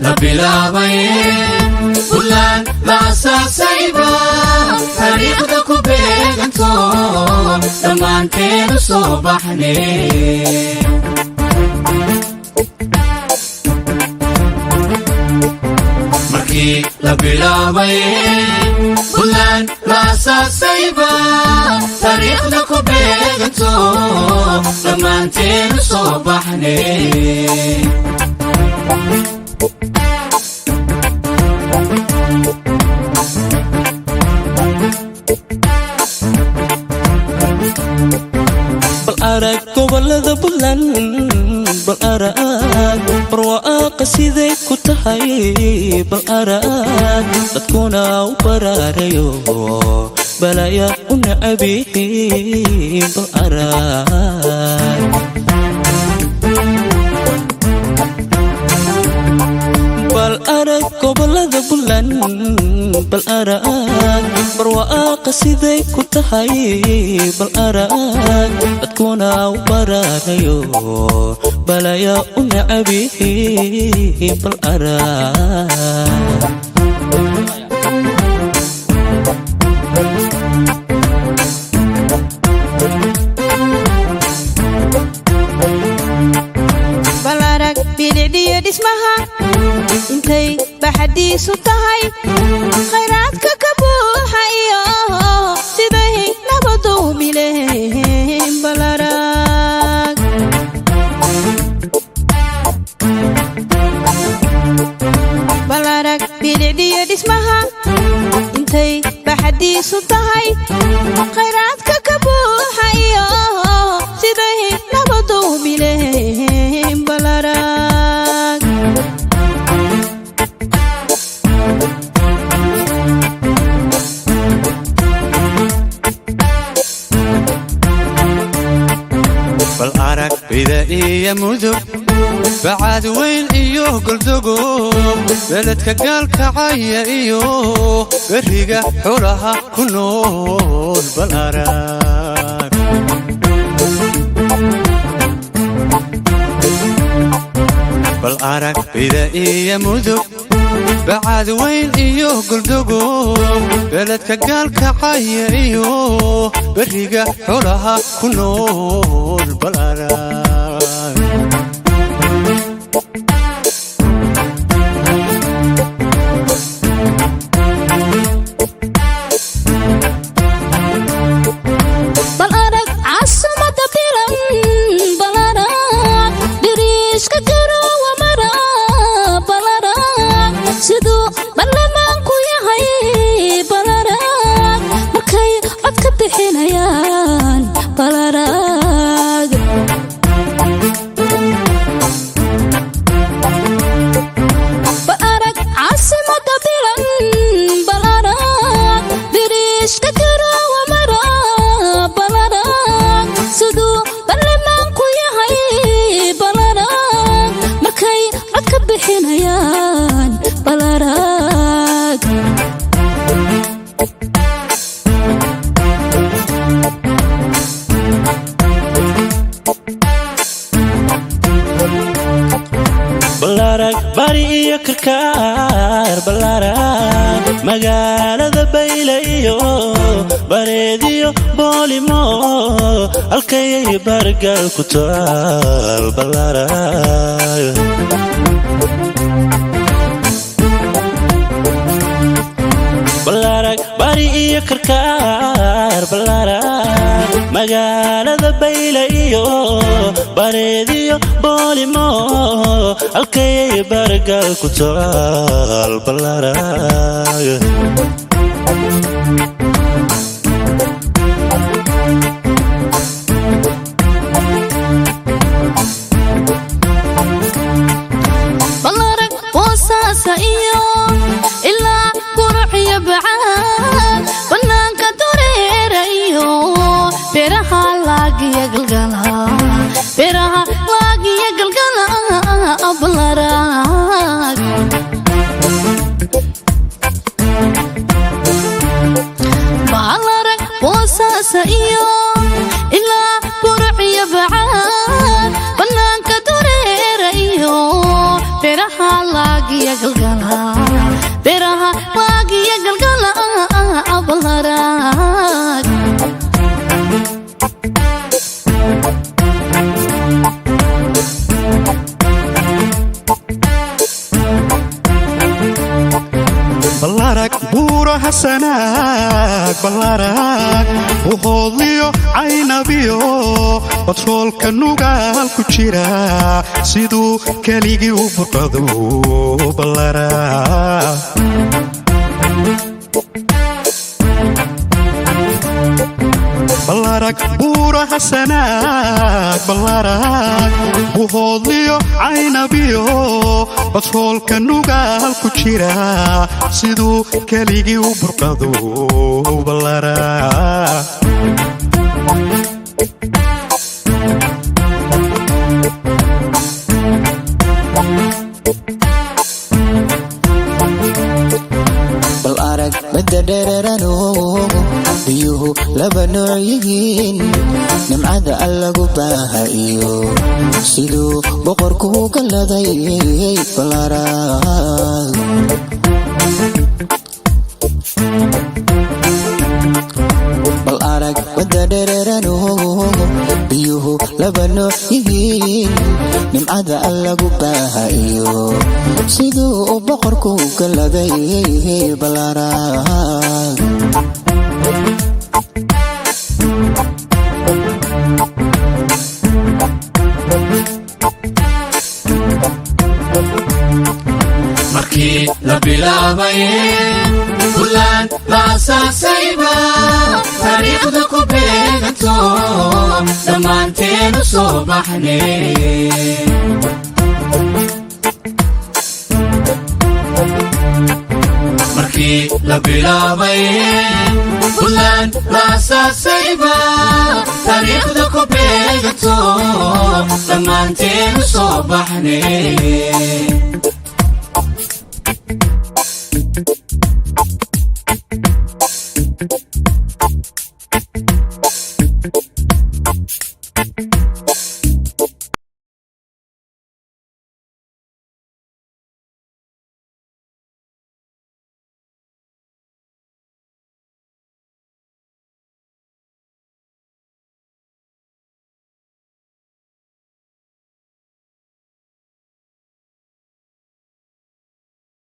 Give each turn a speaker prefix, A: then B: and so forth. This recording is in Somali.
A: la bilaabay bulan la asaasayba taariikhda ku beeganto dhammaanteenu soo baxnay markii la bilaabay bulan la asaasayba taariikhda ku beeganto dhammaanteenu soo baxnay
B: arag gobolada bulan bal arag barwaaqo siday ku tahay bal arag dadkuna u baraarayo balaya u nacabiin bal arag bal arag gobolada bulan bal arag barwaaqo siday ku tahay bal arag dadkuna u baraarayo balaya u nacabiin bal arag
C: bal arag bilicdiyo dhismaha intay baxadiisu tahay khayraadka ka buuxa iyo siday nabadu mileen bal arag bal arag bilicdiyo dhismaha intay baxadiisu tahay khayraadka ka buuxa iyo siday nabadu mileen bal arag
D: bal arag bida iyo mudug bacaad weyn iyo goldogo beledka gaalkacaya iyo beriga xulaha ku nool bal arag bal arag bida iyo mudug bacaad weyn iyo goldogo beledka gaalkacaya iyo beriga xulaha ku nool bal arag
C: bal arag caasimada bilan bal arag diriiska garowa mara bal arag siduu baarlamaanku yahay bal arag markay cod ka bixinayaan bal arag bal arag caasimada bilan bal arag diriiska garowa mara bal arag siduu baarlamaanku yahay bal arag markay cod ka bixinayaan bal arag
B: bal arag bari iyo karkaar bal arag magaalada bayle iyo bareediyo boolimo halkay bargal ku taal bal arag bareediyo boolimo halkay bargal ku taal ballaaraag
C: ballaarag boosaasa iyo ilaa quruxiyo bacaad bannaanka dureera iyo beeraha laagiya galgala beeraha laagiya galgala ballaarag ballaarag boosaasa iyo ilaa quruxiyo bacaad bannaanka dureera iyo beeraha laagiya galgala beeraha laagiya galgala ballaarag
E: ballaarag buuraha sanaag ballaarag buhoodliyo caynabiyo batroolka nugaal ku jira siduu keligii u burqado ballaarag ballaarag buuraha sanaag ballaarag buhoodliyo caynabiyo batroolka nugaal ku jira siduu keligii u burqado ballaarag
A: bal arag badda dhereerano biyuhu laba nooc yihiin nimcada allagu baaha iyo siduu boqorku galladay ballaarag bal arag badda dhereerano biyuhu laba nooc yihiin nimcada allagu baaha iyo siduu boqorku galladay ballaarag markii la bilaabay bulaan la asaasayba taariikhda ku beeganto dhammaanteenu soo baxnay markii la bilaabay bulaan la asaasayba taariikhda ku beeganto dhammaanteenu soo baxnay